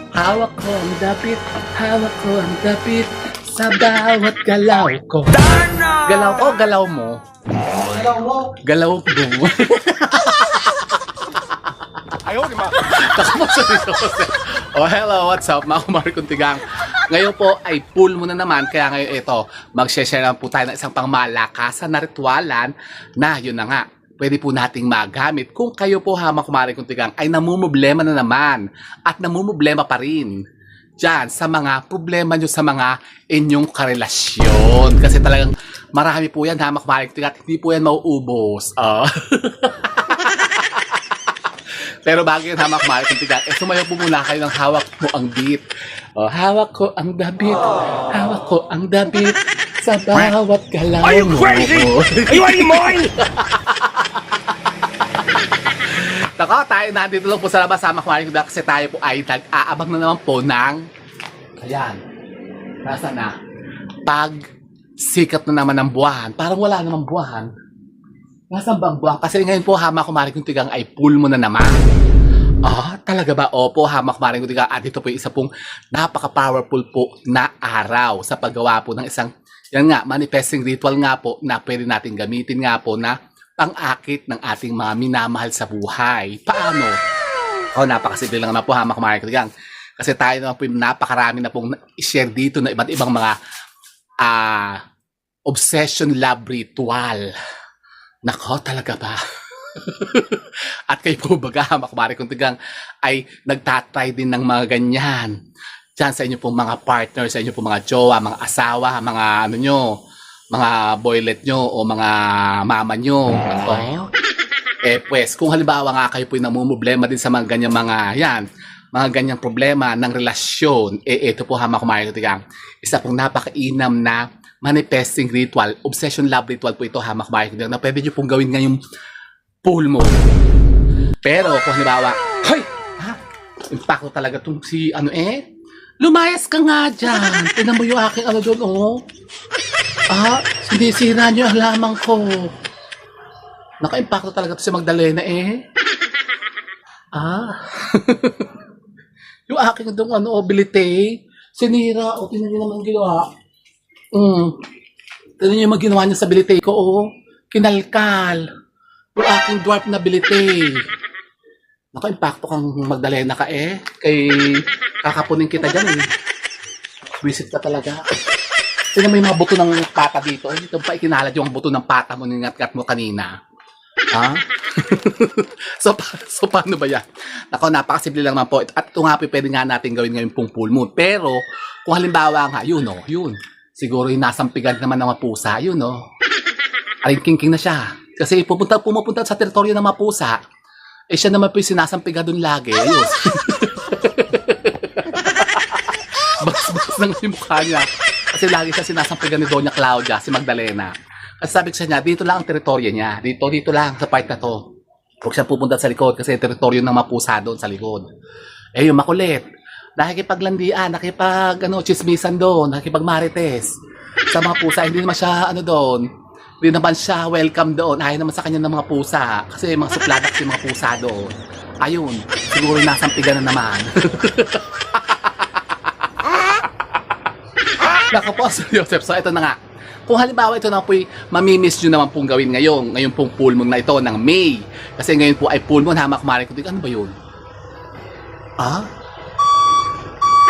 Hawak ko ang dapit, hawak ko ang dapit sa bawat galaw ko. Galaw ko, galaw mo. Galaw mo. Galaw ko. Ayaw, di ba? Oh, hello, what's up, mga kumari kong tigang. Ngayon po ay pool muna naman, kaya ngayon ito, mag-share lang po tayo ng isang pangmalakasan na ritualan na yun na nga, pwede po nating magamit kung kayo po mga kumari kong tigang ay namumblema na naman at namumblema pa rin dyan sa mga problema nyo sa mga inyong karelasyon. Kasi talagang marami po yan, mga kumari kong tigang, hindi po yan mauubos. Pero bago yun, hamak mahal kong tigang, sumayo po muna kayo ng hawak mo ang beat. Oh, hawak ko ang dabit, hawak ko ang dabit sa bawat galaw mo. Are you crazy? Are you out of your mind? Nako, tayo nandito lang po sa labas, hamak mahal kong tigang, kasi tayo po ay nag-aabang na naman po ng, ayan, nasa na, pag sikat na naman ng buwan, parang wala namang buwan. Nasaan bang buwan? Kasi ngayon po, hamak kumari kong tigang ay pool mo na naman. Talaga ba? Opo, hamak kumari kong tigang. At ito po yung isa pong napaka-powerful po na araw sa paggawa po ng isang, yan nga, manifesting ritual nga po na pwede natin gamitin nga po na pang-akit ng ating mga minamahal sa buhay. Paano? Napakasimple lang naman po, hamak kumari kong tigang. Kasi tayo naman po yung napakarami na pong i-share dito na iba't ibang mga obsession love ritual. Nako, talaga ba? At kayo po baga, makumari kong tigang, ay nagtatry din ng mga ganyan. Diyan sa inyo pong mga partner, sa inyo pong mga jowa, mga asawa, mga ano nyo, mga boylet nyo, o mga mama nyo. Nako. Pues, kung halimbawa nga kayo po yung namumblema din sa mga ganyang mga, yan, mga ganyang problema ng relasyon, ito po makumari kong tigang, isa pong napakainam na manifesting ritual, obsession love ritual po ito, hamak bahay na pwede nyo pong gawin ngayong pool mo. Pero kung halimbawa, hoy! Impacto talaga itong si lumayas ka nga dyan. Tignan mo yung aking doon, sinisira nyo ang lamang ko. Naka-impacto talaga ito si Magdalena yung aking doon, bilite, sinira, tingnan nyo naman ginawa. Tignan niyo yung ginawa niya sa bilite ko, kinalkal. Yung aking dwarf na bilite. Naka-impacto kang Magdalena ka kay kakapunin kita dyan Visit ka talaga. Tignan mo yung mga buto ng pata dito. Ito pa ikinalad yung buto ng pata mo ningat-gat mo kanina. So paano ba yan? Nako, napakasimple lang naman po. At ito nga po pwede nga natin gawin ngayon pong full moon. Pero kung halimbawa nga, yun. Siguro yung nasampigan naman ng mga pusa, aling king na siya. Kasi pumupunta sa teritoryo ng mga pusa, siya naman po yung sinasampigan doon lagi. Ayun. Bas-bas lang yung mukha niya. Kasi lagi siya sinasampigan ni Doña Claudia, si Magdalena. Kasi sabi ko sa niya, dito lang ang teritoryo niya. Dito lang, sa part na to. Huwag siya pupunta sa likod kasi teritoryo ng mga pusa doon sa likod. Yung makulit. Nakikipaglandian, chismisan doon, nakikipagmarites. Sa mga pusa, hindi naman siya, doon, hindi naman siya welcome doon. Ayaw naman sa kanya ng mga pusa. Kasi mga supladak si mga pusa doon. Ayun, siguro nasampigan na naman. Nako po, Sir Joseph. So, ito na nga. Kung halimbawa ito na po'y mamimiss nyo naman pong gawin ngayon pong full moon na ito ng May. Kasi ngayon po ay full moon, hamak kumari ko. Ano ba yun?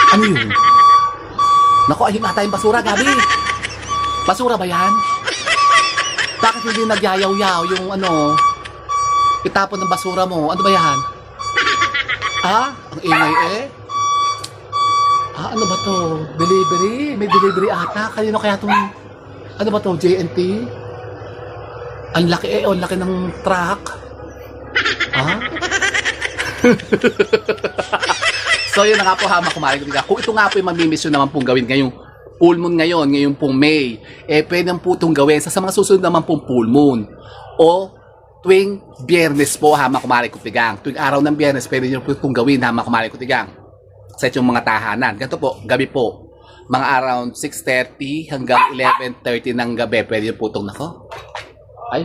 Ano yun? Naku, ayun ata yung basura, Gabi. Basura ba yan? Bakit hindi nagyayaw-yaw yung itapon ng basura mo? Ano ba yan? Ang ingay ano ba to? Delivery? May delivery ata. Kanino kaya itong, ano ba to? JNT? Ang laki ang laki ng truck. So yun na nga po hamak kumari. Kung ito nga po yung mamimiss nyo naman pong gawin ngayong full moon ngayon pong May, pwede po itong gawin sa mga susunod naman pong full moon. O tuwing Biyernes po hamak kumari kutigang. Tuwing araw ng Biyernes, pwede nyo po itong gawin hamak kumari kutigang. Sa inyong mga tahanan. Ganito po, gabi po. Mga around 6:30 hanggang 11:30 ng gabi. Pwede nyo po itong Ay,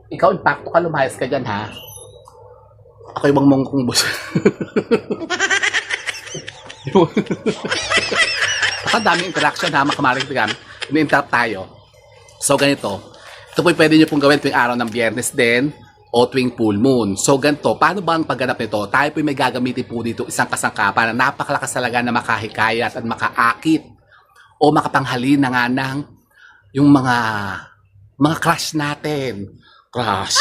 ikaw impacto ka, lumayas ka dyan Ako yung mongkong bus. Ang daming interaction ha, mga kamaring tigan. Ini-interrupt tayo. So, ganito. Ito po pwede nyo pong gawin tuwing araw ng Biyernes din o tuwing full moon. So, ganito. Paano ba ang pagganap nito? Tayo po may gagamitin po dito isang kasangkapan na napakalakas talaga na makahikayat at makaakit o makapanghalin na nga ng yung mga crush natin. Crush.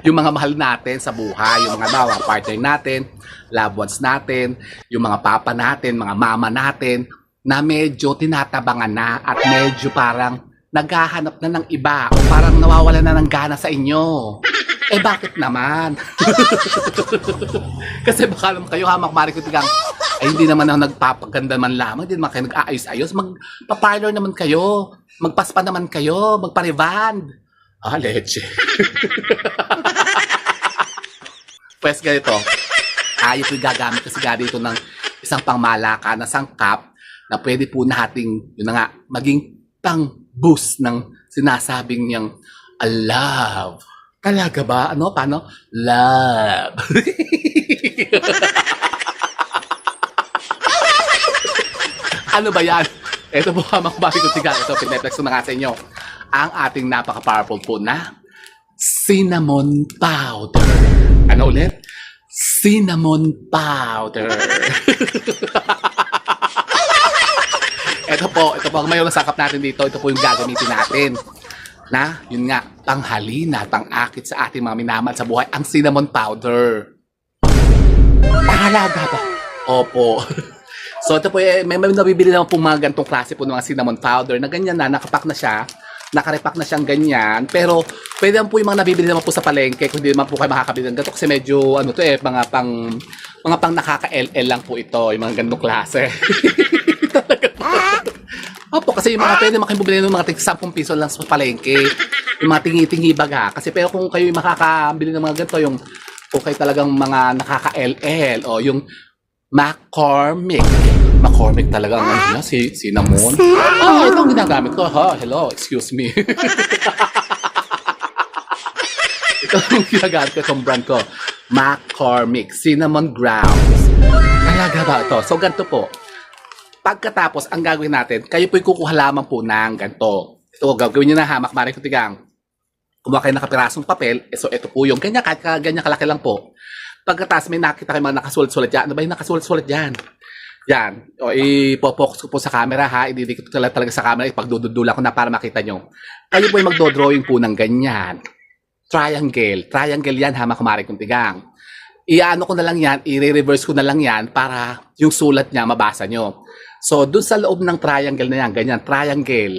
Yung mga mahal natin sa buhay, yung mga bawang partner natin, loved ones natin, yung mga papa natin, mga mama natin, na medyo tinatabangan na at medyo parang naghahanap na ng iba o parang nawawala na ng gana sa inyo. Eh bakit naman? Kasi baka naman kayo hamak marikutigang, ay hindi naman ako nagpapaganda man lamang, hindi naman kayo nag-aayos-ayos, magpa-parlor naman kayo, magpaspa naman kayo, magpa-revand. Ah, leche. Pues ganito, tayo po'y gagamit kasi dito ng isang pangmalaka na sangkap na pwede po nating, yun na nga, maging pang-boost ng sinasabing niyang love. Talaga ba? Ano? Paano? Love. Ano ba yan? Ito po mga makababigutigan. Ito, pineplex ko na nga sa inyo. Ang ating napaka-powerful po na cinnamon powder. Ano ulit? Cinnamon powder. Ito po ang mayroon sakap natin dito. Ito po yung gagamitin natin. Na, yun nga, panghalina, pang-akit sa ating mga minamahal sa buhay, ang cinnamon powder. Pangalaga ba? Opo. So, ito po, may nabibili naman pong mga gantong klase po ng mga cinnamon powder na ganyan na, nakapak na siya. Nakarepack na siyang ganyan. Pero, pwede naman po yung mga nabibili naman po sa palengke kung hindi naman po kayo makakabili ng ganito kasi medyo, ano to mga pang nakaka-LL lang po ito, yung mga gantong klase. Opo, kasi yung mga pwede naman kayo bumili ng mga tig 10 piso lang sa palengke. Yung mga tingi-tingi baga. Kasi pero kung kayo yung makakabili ng mga ganito, yung kung kayo talagang mga nakaka-LL o yung McCormick. McCormick talaga ang ano niya, si cinnamon. Ah, ito ang ginagamit ko. Ha, hello, excuse me. Ito ang ginagamit ko, itong brand ko. McCormick, cinnamon grounds. Talaga ba ito? So, ganito po. Pagkatapos, ang gagawin natin, kayo po'y kukuha lamang po ng ganito. Ito, gagawin nyo na hamak, Maring Kutigang. Kumuha kayo ng kapirasong papel. So, ito po yung ganyan, kahit ganyan kalaki lang po. Pagkatapos, may nakita kayo mga nakasulat-sulat dyan. Ano ba yung nakasulat-sulat dyan? Yan. O, ipopokus ko po sa camera, ha? Ididikit ko talaga sa camera. Ipagdududula ko na para makita nyo. Kayo po'y magdodrawing po ng ganyan. Triangle. Triangle yan, hamak, Maring Kutigang. Iano ko na lang yan, i-reverse ko na lang yan para yung sulat niya mabasa nyo. So, dun sa loob ng triangle na yan, ganyan, triangle,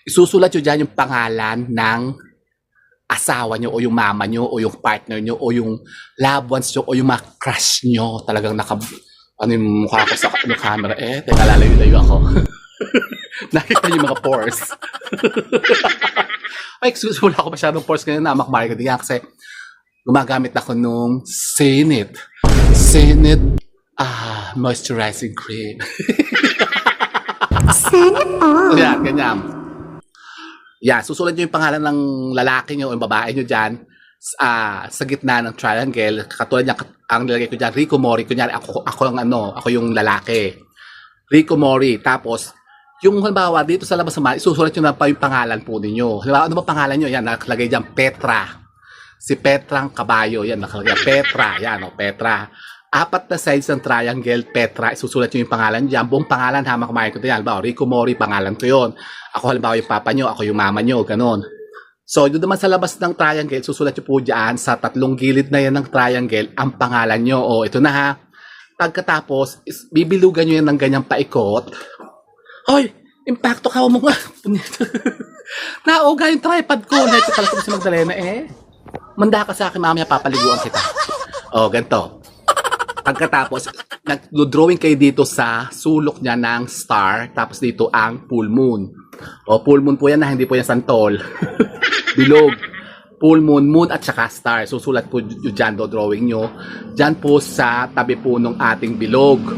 isusulat nyo dyan yung pangalan ng asawa nyo o yung mama nyo o yung partner nyo o yung loved ones nyo o yung mga crush nyo. Talagang ano yung mukha ko sa camera? Teka, lalayo-layo ako. Nakita nyo yung mga pores. Ay, excuse, wala ko masyadong pores ngayon na makamarig din yan kasi gumagamit ako nung Senit moisturizing cream. So, yan, ganyan. Yan, susulat nyo yung pangalan ng lalaki nyo o yung babae nyo dyan sa gitna ng triangle. Katulad niya, ang nilagay ko dyan, Rico Mori. Kunyari, ako yung lalaki. Rico Mori. Tapos, yung halimbawa, dito sa labas naman, isusulat nyo na pa yung pangalan po ninyo. Halimbawa, ano ba pangalan nyo? Yan, nakalagay dyan, Petra. Si Petrang Kabayo, yan, nakalagay. Petra, yan, Petra. 4 na sides ng triangle, Petra. Isusulat nyo yung pangalan dyan. Buong pangalan, hamak kumain ko ito yan. Halimbawa, Rico Mori, pangalan ko yun. Ako, halimbawa, yung papa nyo, ako yung mama nyo, ganun. So, doon naman sa labas ng triangle, susulat nyo po dyan sa 3 gilid na yan ng triangle, ang pangalan nyo. O, ito na ha. Pagkatapos, bibilugan nyo yan ng ganyang paikot. Hoy! Impacto ka mo nga. Nauga yung tripod ko. Neto pala ko si Magdalena Manda ka sa akin, mamaya papaliguan kita. O, ganito. Pagkatapos, nag-drawing kayo dito sa sulok niya ng star, tapos dito ang full moon. O, full moon po yan na, hindi po yan santol. Bilog. Full moon, moon at saka star. Susulat po dyan do drawing nyo. Dyan po sa tabi po ng ating bilog.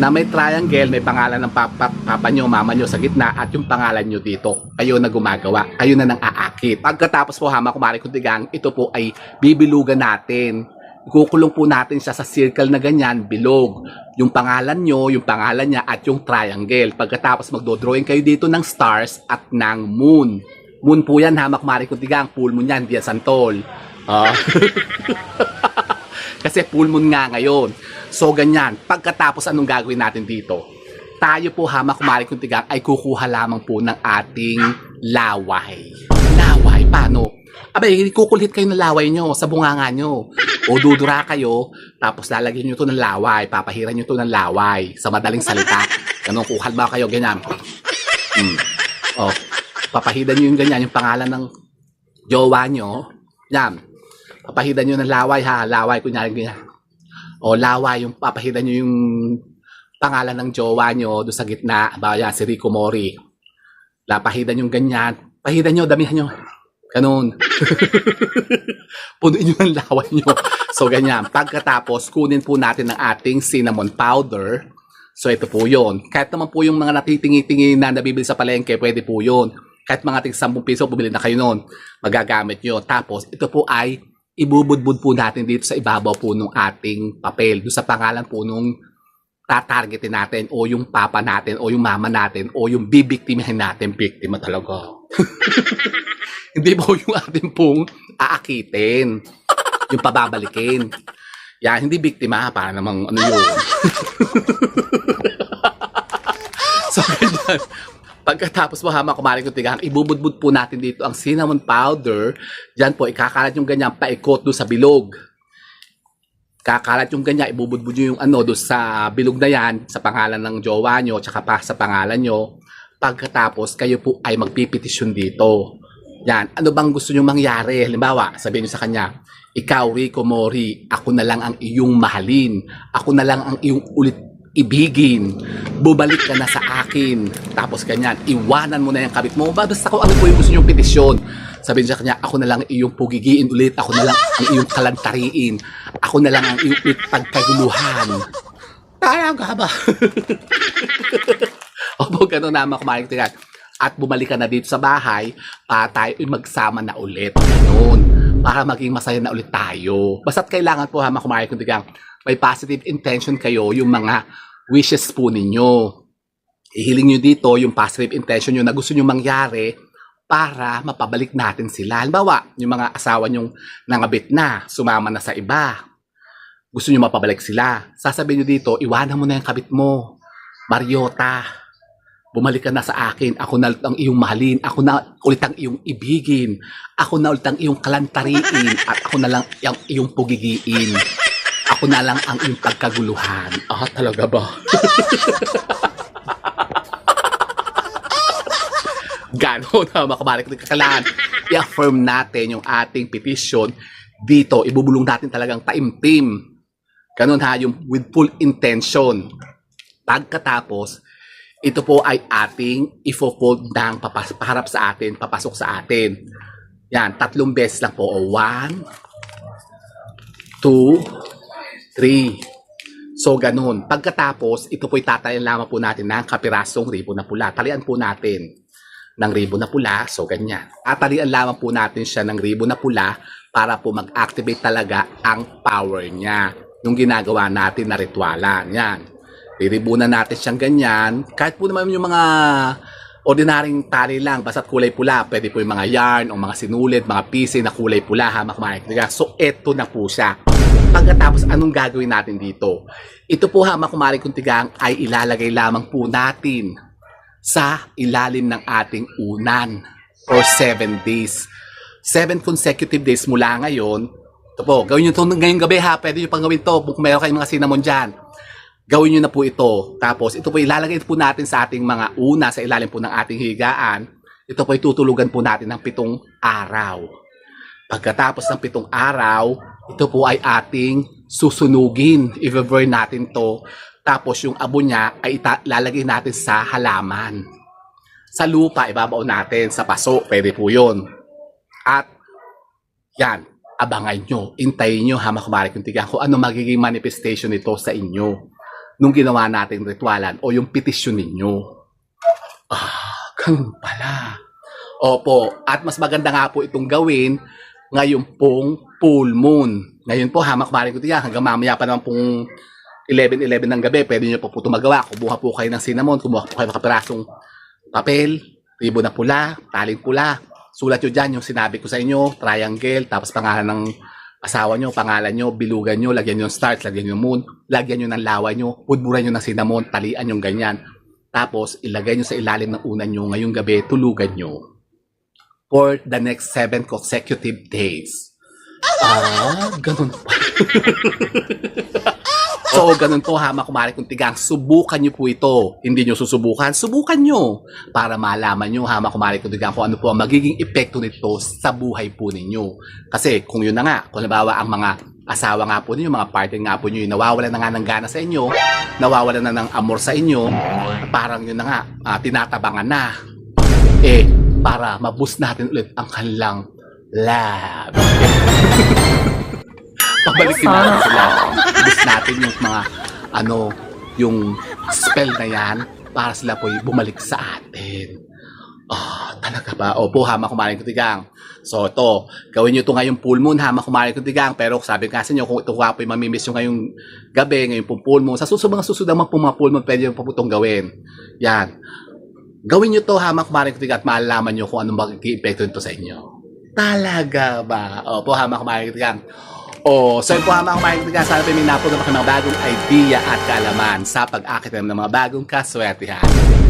Na may triangle, may pangalan ng papa nyo, mama nyo sa gitna, at yung pangalan nyo dito. Kayo na gumagawa. Kayo na nang aakit. Pagkatapos po, hamak kumari kuntigang, ito po ay bibilugan natin ikukulong po natin siya sa circle na ganyan, bilog. Yung pangalan nyo, yung pangalan niya, at yung triangle. Pagkatapos magdodrawing kayo dito ng stars at ng moon. Moon po yan, hamak mari kuntigang, full moon yan, diyan santol. Kasi full moon nga ngayon. So ganyan, pagkatapos anong gagawin natin dito? Tayo po hamak mari kuntigang ay kukuha lamang po ng ating laway. Laway, paano? Abay, kukulit kayo ng laway nyo sa bunganga nyo. O dudura kayo, tapos lalagyan nyo to ng laway, papahiran nyo to ng laway, sa madaling salita. Ganun, kukalma kayo, ganyan. O, papahidan nyo yung ganyan, yung pangalan ng jowa nyo. Yan. Papahidan nyo ng laway, ha, laway, kunyari ganyan. O, laway, yung papahidan nyo yung pangalan ng jowa nyo doon sa gitna. Ba, yan, si Rico Mori. Lapahidan yung ganyan. Pahidan nyo, damihan nyo. Ganun. Punuin nyo ng laway nyo. So, ganyan. Pagkatapos, kunin po natin ang ating cinnamon powder. So, ito po yun. Kahit naman po yung mga natitingi-tingi na nabibili sa palengke, pwede po yun. Kahit mga tig 10 piso, bumili na kayo nun. Magagamit nyo. Tapos, ito po ay ibubudbud po natin dito sa ibabaw po ng ating papel. Doon sa pangalan po nung tatargetin natin o yung papa natin o yung mama natin o yung bibiktimahin natin. Biktima talaga. Hindi po yung ating pong aakitin. Yung pababalikin. Yan, hindi biktima. Para namang ano yun. So, ganyan. Pagkatapos mo hama kumari ko tigang, ibubudbud po natin dito ang cinnamon powder. Diyan po, ikakalat yung ganyan paikot doon sa bilog. Kakalat yung ganyan, ibubudbud nyo yung ano doon sa bilog na yan, sa pangalan ng jowa nyo, tsaka pa sa pangalan nyo. Pagkatapos, kayo po ay magpipetisyon dito. Yan, ano bang gusto nyo mangyari? Halimbawa, sabihin nyo sa kanya, ikaw, Rico Mori, ako na lang ang iyong mahalin. Ako na lang ang iyong ulit ibigin. Bubalik ka na sa akin. Tapos ganyan, iwanan mo na yung kabit mo. Basta kung ano po yung gusto nyong petisyon. Sabihin sa kanya, ako na lang iyong pugigiin ulit. Ako na lang ang iyong kalantariin. Ako na lang ang iyong ulit pagkaguluhan. Talaga ba? Opo, gano'n naman kumain tingnan. At bumalik ka na dito sa bahay para tayo magsama na ulit. Gano'n. Para maging masaya na ulit tayo. Basta't kailangan po hama kumain kung tigang may positive intention kayo, yung mga wishes po ninyo. Ihiling nyo dito yung positive intention nyo na gusto nyo mangyari para mapabalik natin sila. Halimbawa, yung mga asawa nyong nangabit na, sumama na sa iba. Gusto nyo mapabalik sila. Sasabihin nyo dito, iwanan mo na yung kabit mo. Mariota, bumalik ka na sa akin. Ako na ulit ang iyong mahalin. Ako na ulit ang iyong ibigin. Ako na ulit ang iyong kalantariin. At ako na lang ang iyong pugigiin. Ako na lang ang iyong pagkaguluhan. Ah, talaga ba? Gano'n na makabalik ng kakalaan. I-affirm natin yung ating petition dito. Ibubulong natin talagang taimtim. Gano'n ha, yung with full intention. Pagkatapos, ito po ay ating ifo-fold ng paharap sa atin, papasok sa atin. Yan, 3 beses lang po. 1, 2, 3. So, ganun. Pagkatapos, ito po'y tatayan lamang po natin ng kapirasong ribbon na pula. Talian po natin ng ribbon na pula. So, ganyan. At talian lamang po natin siya ng ribbon na pula para po mag-activate talaga ang power niya nung ginagawa natin na ritualan. Yan. Riribunan natin siyang ganyan. Kahit po naman yung mga ordinaryong tali lang, basta't kulay pula. Pwede po yung mga yarn o mga sinulid, mga pisi na kulay pula. Ha, so, eto na po siya. Pagkatapos, anong gagawin natin dito? Ito po ha, makumari kung tigang ay ilalagay lamang po natin sa ilalim ng ating unan for 7 days. 7 consecutive days mula ngayon. Ito po, gawin nyo ito ngayong gabi ha. Pwede nyo pang gawin ito kung mayroon kayong mga cinnamon dyan. Gawin nyo na po ito. Tapos, ito po ilalagay po natin sa ating mga una sa ilalim po ng ating higaan. Ito po itutulugan po natin ng 7 araw. Pagkatapos ng 7 araw, ito po ay ating susunugin. I-burn natin to. Tapos yung abo niya ay lalagay natin sa halaman. Sa lupa, ibabaw natin. Sa paso, pwede po yun. At yan, abangan nyo. Intayin nyo hamakumari kung tigang kung ano magiging manifestation nito sa inyo nung ginawa natin ritualan o yung petisyon ninyo. Ah, ganun pala. Opo, at mas maganda nga po itong gawin ngayon pong full moon. Ngayon po, ha, mga kumare ko tigang, hanggang mamaya pa naman pong 11:11 ng gabi, pwede nyo po ito magawa. Kumuha po kayo ng cinnamon, kumuha po kayo ng kapirasong papel, ribbon na pula, taling pula. Sulat nyo dyan yung sinabi ko sa inyo, triangle, tapos pangalan ng asawa nyo, pangalan nyo, bilugan nyo, lagyan nyo ng stars, lagyan nyo ng moon, lagyan nyo ng lawa nyo, pudburan nyo ng cinnamon, talian yung ganyan. Tapos, ilagay nyo sa ilalim ng unan nyo ngayong gabi, tulugan nyo. For the next 7 consecutive days. Ganun pa. So, ganun to ha, mga kumare kong tigang. Subukan nyo po ito. Hindi nyo susubukan, subukan nyo. Para malaman nyo ha, mga kumare kong tigang, kung ano po ang magiging epekto nito sa buhay po ninyo. Kasi kung yun na nga, kung halimbawa ang mga asawa nga po ninyo, mga partner nga po ninyo, nawawalan na nga ng gana sa inyo, nawawalan na ng amor sa inyo, parang yun na nga, tinatabangan na. Para maboost natin ulit ang kanilang love. Pabalikin natin sila. Boost natin yung mga yung spell na yan para sila po bumalik sa atin. Talaga ba? Opo, ha, mga kumare ko tigang. So, ito, gawin nyo ito ngayong full moon, ha, mga kumare ko tigang. Pero sabi ko kasi nyo, kung ito nga po yung mamimiss nyo ngayong gabi, ngayong full moon, sa susunod naman po mga full moon, pwede nyo po itong gawin. Yan. Gawin nyo to, ha, mga kumare ko tigang, at malalaman nyo kung anong magiging epekto nito sa inyo. Talaga ba? Opo, ha, mga kumare ko tigang. So yun po mga kumare sana may napod ng mga bagong idea at kaalaman sa pag-akit ng mga bagong kaswertihan.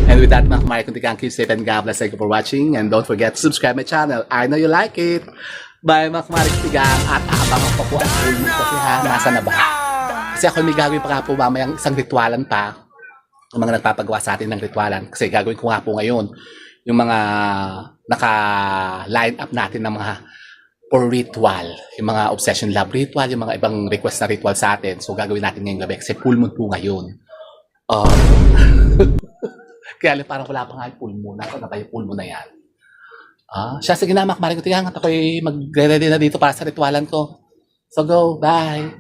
And with that mga kumare keep safe and God bless. Thank you for watching and don't forget to subscribe my channel. I know you like it. Bye mga kumare at aabangan pa po ang full moon kasi ha, nasa na ba? Kasi ako may gagawin pa nga po mamayang isang ritualan pa. Ang mga nagpapagawa sa atin ng ritualan. Kasi gagawin ko nga po ngayon yung mga naka-line up natin ng mga or ritual, yung mga obsession love ritual, yung mga ibang request na ritual sa atin. So, gagawin natin ngayong gabi kasi full moon po ngayon. Kaya parang wala pa nga yung full moon. Ako na tayo full moon na yan. Siya, sige na, makamarin ko tigang at ako'y magre-ready na dito para sa ritualan ko. So, go. Bye.